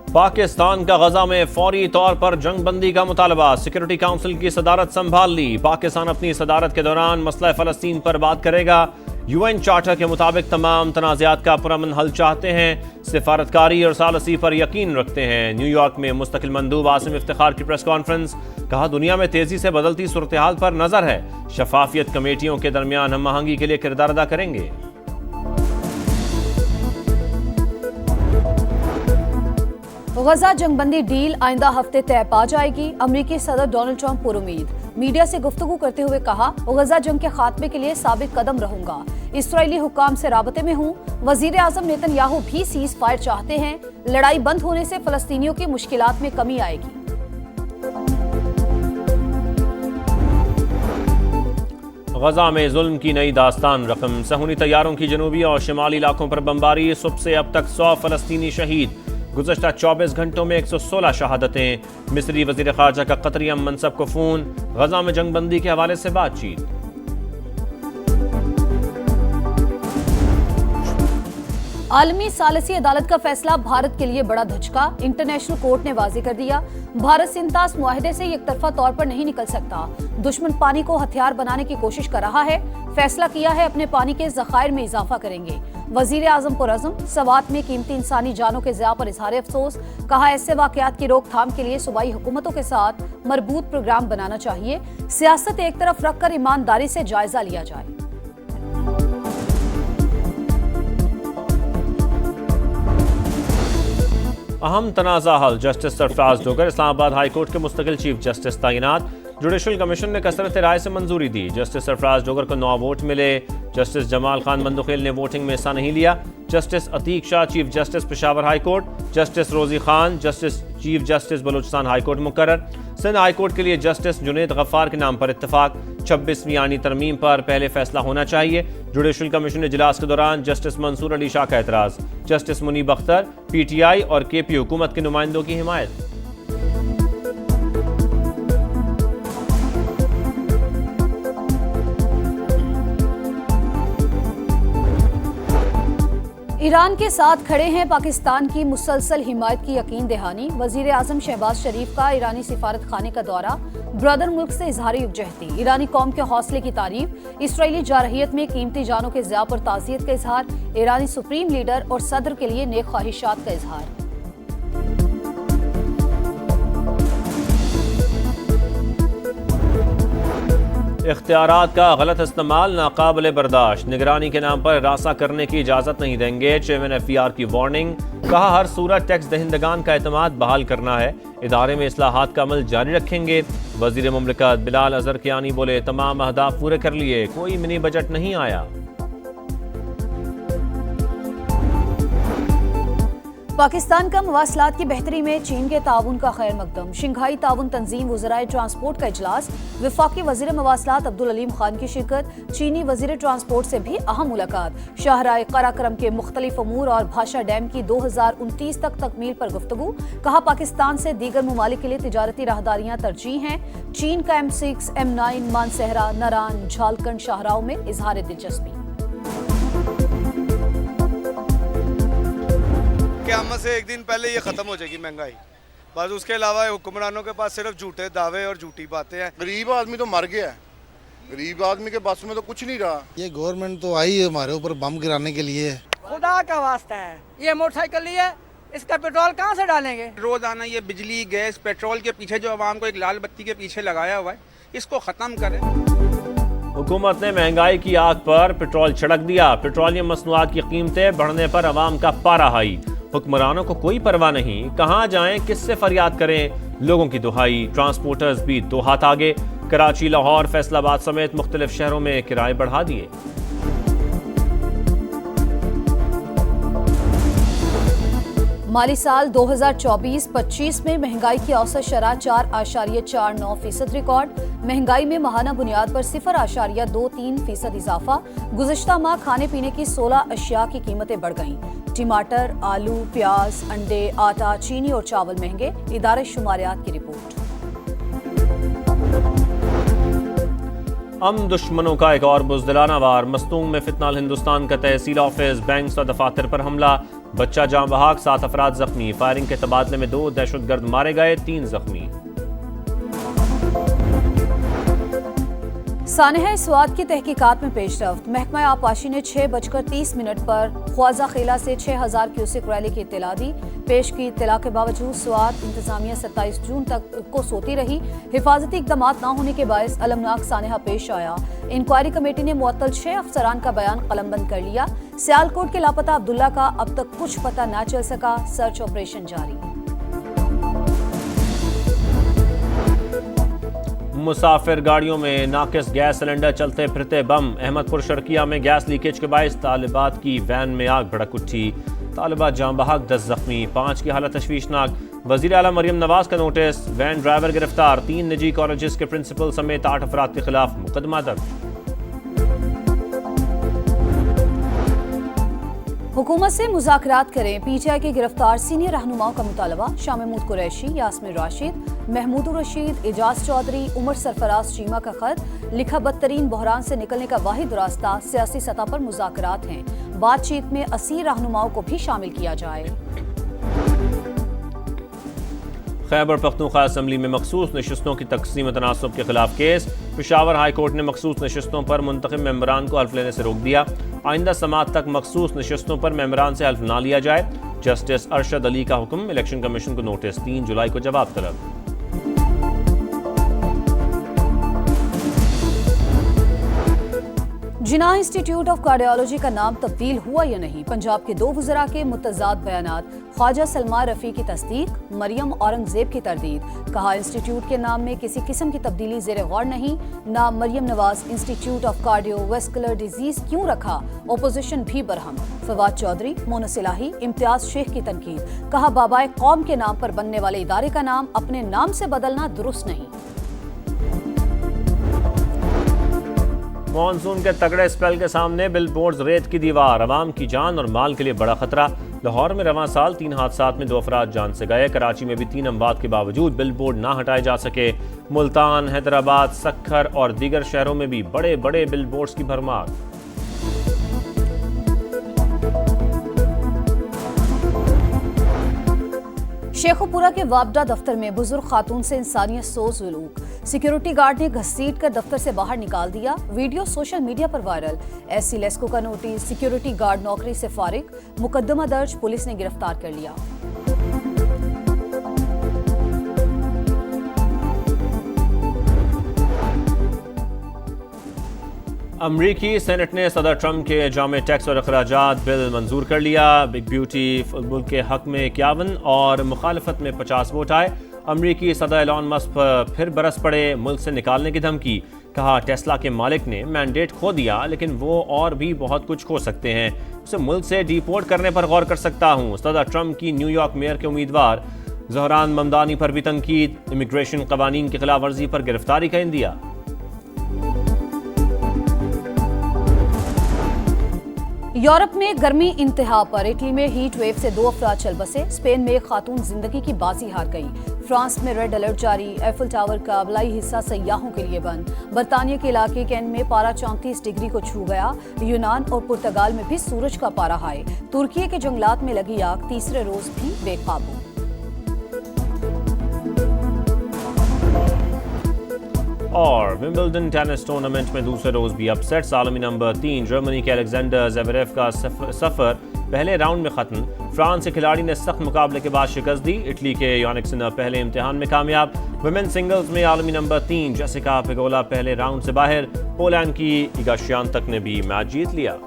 पाकिस्तान का गजा में फौरी तौर पर जंगबंदी का मुतालबा, सिक्योरिटी काउंसिल की सदारत संभाल ली। पाकिस्तान अपनी सदारत के दौरान मसला फ़लस्तीन पर बात करेगा। यूएन चार्टर के मुताबिक तमाम तनाज़ात का पुरअमन हल चाहते हैं, सिफारतकारी और सालसी पर यकीन रखते हैं। न्यूयॉर्क में मुस्तकिल मंदूब आसिम इफ्तिखार की प्रेस कॉन्फ्रेंस, कहा दुनिया में तेजी से बदलती सूरत हाल पर नजर है, शफाफियत कमेटियों के दरमियान हम आहंगी के लिए किरदार अदा करेंगे। गजा जंगबंदी डील आइंदा हफ्ते तय पा जाएगी। अमेरिकी सदर डोनाल्ड ट्रंप पुरुमीद, मीडिया से गुफ्तगू करते हुए कहा, गजा जंग के खात्मे के लिए साबित कदम रहूंगा। इसराइली हुक्काम से राबते में हूं। वजीर आजम नेतन्याहू भी सीज फायर चाहते हैं। लड़ाई बंद होने से फलस्तीनियों की मुश्किलात में कमी आएगी। गजा में जुल्म की नई दास्तान रकम, सहूनी तैयारों की जनूबी और शिमाली इलाकों पर बमबारी, सुबह से अब तक 100 फलस्तीनी शहीद। गुज़श्ता 24 घंटों में 116 शहादतें। मिस्री वज़ीर ख़ारजा का कतरी अम मनसब को फ़ोन, गजा में जंगबंदी के हवाले से बातचीत। आलमी सालिसी अदालत का फैसला भारत के लिए बड़ा धचका। इंटरनेशनल कोर्ट ने वाज़ेह कर दिया, भारत सिंतास मुआहदे से एकतरफा तौर पर नहीं निकल सकता। दुश्मन पानी को हथियार बनाने की कोशिश कर रहा है। फैसला किया है अपने पानी के ज़खायर में इजाफा करेंगे। वजीर आजम पुरअज़म, सवात में कीमती इंसानी जानों के ज़िया पर इजहार अफसोस, कहा ऐसे वाक़यात की रोकथाम के लिए सूबाई हुकूमतों के साथ मरबूत प्रोग्राम बनाना चाहिए। सियासत एक तरफ रखकर ईमानदारी से जायजा लिया जाए। अहम तनाज़ा हल, justice Sarfaraz Dogar Islamabad high court के मुस्तकिल चीफ जस्टिस तैनात। जुडिशल कमीशन ने कसरत राय से मंजूरी दी। जस्टिस सरफराज डोगर को 9 वोट मिले। जस्टिस जमाल खान बंदुखेल ने वोटिंग में हिस्सा नहीं लिया। Justice Atiq Shah chief justice Peshawar high court, justice Rozi Khan justice chief justice Balochistan high court मुकर्रर। सिंध हाई कोर्ट के लिए जस्टिस जुनेद गफ्फार के नाम पर इत्तफाक। 26वीं आईनी तरमीम पर पहले फैसला होना चाहिए। जुडिशल कमीशन इजलास के दौरान जस्टिस मंसूर अली शाह का एतराज। जस्टिस मुनीब अख्तर, PTI और KP हुकूमत के नुमाइंदों की हिमायत। ईरान के साथ खड़े हैं पाकिस्तान की मुसलसल हिमायत की यकीन दहानी। वजीर आजम शहबाज शरीफ का ईरानी सिफारत खाने का दौरा, ब्रदर मुल्क से इजहार यकजहती। ईरानी कौम के हौसले की तारीफ। इसराइली जारहियत में कीमती जानों के ज़िया पर ताज़ियत का इजहार। ईरानी सुप्रीम लीडर और सदर के लिए नेक ख्वाहिशात का इजहार। इख्तियारात का गलत इस्तेमाल नाकाबिले बर्दाश्त, निगरानी के नाम पर रासा करने की इजाज़त नहीं देंगे। चेयरमैन FPR की वार्निंग, कहा हर सूरत टैक्स दहिंदगान का एतमाद बहाल करना है। इदारे में इस्लाहात का अमल जारी रखेंगे। वजीर मुमलिकत बिलाल अजहर कियानी बोले, तमाम अहदाफ पूरे कर लिए, कोई मिनी बजट नहीं आया। पाकिस्तान का मवासलात की बेहतरी में चीन के ताउन का खैर मकदम। शंघाई ताउन तंजीम वज़राए ट्रांसपोर्ट का इजलास, वफाकी वज़ीर मवासलात अब्दुल अलीम खान की शिरकत। चीनी वज़ीर ट्रांसपोर्ट से भी अहम मुलाकात। शाहराह कराक्रम के मुख्तलिफ अमूर और भाषा डैम की 2029 तक तकमील पर गुफ्तगू, कहा पाकिस्तान से दीगर ममालिक के लिए तिजारती राहदारियां तरजीह हैं। चीन का M6, M9 मानसहरा, नरान, झालकंड शाहराहों में इजहार दिलचस्पी। क़यामत से एक दिन पहले ये ख़त्म हो जाएगी महंगाई, बस उसके अलावा हुक्मरानों के पास सिर्फ झूठे दावे और झूठी बातें हैं। गरीब आदमी तो मर गया है, गरीब आदमी के पास में तो कुछ नहीं रहा। ये गवर्नमेंट तो आई है हमारे ऊपर बम गिराने के लिए। खुदा का वास्ता है, ये मोटरसाइकिल ली है, इसका पेट्रोल कहाँ से डालेंगे? रोजाना ये बिजली, गैस, पेट्रोल के पीछे जो आवाम को एक लाल बत्ती के पीछे लगाया हुआ है, इसको ख़त्म करें। हुकूमत ने महंगाई की आग पर पेट्रोल छिड़क दिया। पेट्रोलियम मसनूआत की कीमतें बढ़ने पर अवाम का पारा हाई। हुक्मरानों को कोई परवाह नहीं, कहाँ जाएं, किससे फरियाद करें, लोगों की दुहाई। ट्रांसपोर्टर्स भी दो हाथ आगे। कराची, लाहौर, फैसलाबाद समेत मुख्तलिफ शहरों में किराए बढ़ा दिए। माली साल 2024-25 में महंगाई की औसत शरह 4.49% रिकॉर्ड। महंगाई में माहाना बुनियाद पर 0.23% इजाफा। गुज़श्ता माह खाने पीने की 16 अशिया की कीमतें बढ़ गईं। टमाटर, आलू, प्याज, अंडे, आटा, चीनी और चावल महंगे। इदारे शुमारियात की रिपोर्ट। दुश्मनों का एक और बुज़दिलाना वार। मस्तूंग में फितनाल हिंदुस्तान का तहसील ऑफिस, बैंक और दफातर पर हमला। बच्चा जाँ बहाक, 7 अफराद जख्मी। फायरिंग के तबादले में 2 दहशतगर्द मारे गए, 3 जख्मी। सानहा स्वात की तहकीकात में पेशरफ्त। महकमा आबपाशी ने 6:30 पर ख्वाजा खेला से 6000 क्यूसेक रैली की इत्तला दी। पेश की इत्तला के बावजूद स्वात इंतजामिया 27 जून तक को सोती रही। हिफाजती इकदाम न होने के बायस अलमनाक सानहा पेश आया। इंक्वायरी कमेटी ने मुअत्तल 6 अफसरान का बयान कलमबंद कर लिया। सियालकोट के लापता अब्दुल्ला का अब तक कुछ पता न चल सका, सर्च ऑपरेशन जारी। मुसाफिर गाड़ियों में नाकिस गैस सिलेंडर, चलते फिरते बम। अहमदपुर शर्किया में गैस लीकेज के बायस तालिबात की वैन में आग भड़क उठी। तालिबात जाँ बहक, 10 जख्मी, 5 की हालत तशवीशनाक। वज़ीर आला मरियम नवाज का नोटिस, वैन ड्राइवर गिरफ्तार। 3 निजी कॉलेजेस के प्रिंसिपल समेत 8 अफराद के खिलाफ मुकदमा दर्ज। हुकूमत से मुज़ाकरात करें, पीटीआई के गिरफ्तार सीनियर रहनुमाओं का मुतालबा। शाह महमूद कुरैशी, यास्मिन राशिद, महमूद रशीद, एजाज चौधरी, उमर सरफराज चीमा का खत लिखा, बदतरीन बहरान से निकलने का वाहिद रास्ता सियासी सतह पर मुज़ाकरात हैं। बातचीत में असीर रहनुमाओं को भी शामिल किया जाए। खैबर पख्तूनख्वा असम्बली में मखसूस नशस्तों की तकसीम तनासब के खिलाफ केस। पेशावर हाई कोर्ट ने मखसूस नशस्तों पर मुंतखब मेंबरान को हल्फ लेने से रोक दिया। आइंदा समात तक मखसूस नशस्तों पर मेंबरान से हल्फ ना लिया जाए। जस्टिस अरशद अली का हुक्म, इलेक्शन कमीशन को नोटिस, 3 जुलाई को जवाब तलब। जिन्ना इंस्टीट्यूट ऑफ कार्डियोलॉजी का नाम तब्दील हुआ या नहीं, पंजाब के 2 वज़रा के मुतज़ाद बयानात। ख्वाजा सलमान रफ़ी की तस्दीक, मरियम औरंगजेब की तरदीद। कहा, इंस्टीट्यूट के नाम में किसी किस्म की तब्दीली ज़ेर गौर नहीं। नाम Maryam Nawaz institute of cardiovascular disease क्यों रखा, ओपोजिशन भी बरहम। फवाद चौधरी, मोनस इलाही, इम्तियाज शेख की तनकीद। कहा, बाबाए कौम के नाम पर बनने वाले इदारे का नाम अपने नाम से बदलना दुरुस्त नहीं। मॉनसून के तगड़े स्पेल के सामने बिलबोर्ड्स रेत की दीवार, अवाम की जान और माल के लिए बड़ा खतरा। लाहौर में रवां साल 3 हादसात में 2 अफराद जान से गए। कराची में भी 3 अमवात के बावजूद बिलबोर्ड ना हटाए जा सके। मुल्तान, हैदराबाद, सक्खर और दीगर शहरों में भी बड़े बड़े बिलबोर्ड्स की भरमार। शेखुपुरा के वापडा दफ्तर में बुजुर्ग खातून से इंसानियत सोज सलूक। सिक्योरिटी गार्ड ने घसीट कर दफ्तर से बाहर निकाल दिया। वीडियो सोशल मीडिया पर वायरल। एससी लेस्को का नोटिस, सिक्योरिटी गार्ड नौकरी से फारिग। मुकदमा दर्ज, पुलिस ने गिरफ्तार कर लिया। अमरीकी सेनेट ने सदर ट्रंप के जामे टैक्स और अखराजात बिल मंजूर कर लिया। बिग ब्यूटी मुल्क के हक में 51 और मुखालफत में 50 वोट आए। अमरीकी सदर एलॉन मस्क पर फिर बरस पड़े, मुल्क से निकालने की धमकी। कहा, टेस्ला के मालिक ने मैंडेट खो दिया, लेकिन वो और भी बहुत कुछ खो सकते हैं। उसे मुल्क से डिपोर्ट करने पर गौर कर सकता हूँ। सदर ट्रंप की न्यूयॉर्क मेयर के उम्मीदवार जहरान ममदानी पर भी तनकीद। इमिग्रेशन कवानीन की खिलाफ वर्जी पर गिरफ्तारी का इंदिया। यूरोप में गर्मी इंतहा पर, इटली में हीट वेव से 2 अफराद चल बसे। स्पेन में एक खातून जिंदगी की बाजी हार गई। फ्रांस में रेड अलर्ट जारी। एफिल टावर का बलाई हिस्सा सयाहों के लिए बंद। बरतानिया के इलाके कैन में पारा 34 डिग्री को छू गया। यूनान और पुर्तगाल में भी सूरज का पारा हाई। तुर्की के जंगलात में लगी आग तीसरे रोज भी बेकाबू। और विंबलडन टेनिस टूर्नामेंट में दूसरे रोज भी अपसेट्स। आलमी नंबर 3 जर्मनी के अलेक्जेंडर ज़वेरेव का सफर पहले राउंड में खत्म। फ्रांस के खिलाड़ी ने सख्त मुकाबले के बाद शिकस्त दी। इटली के यानिक सिनर पहले इम्तिहान में कामयाब। वुमेन सिंगल्स में आलमी नंबर 3 जेसिका पेगोला पहले राउंड से बाहर। पोलैंड की इगा श्वियातेक ने भी मैच जीत लिया।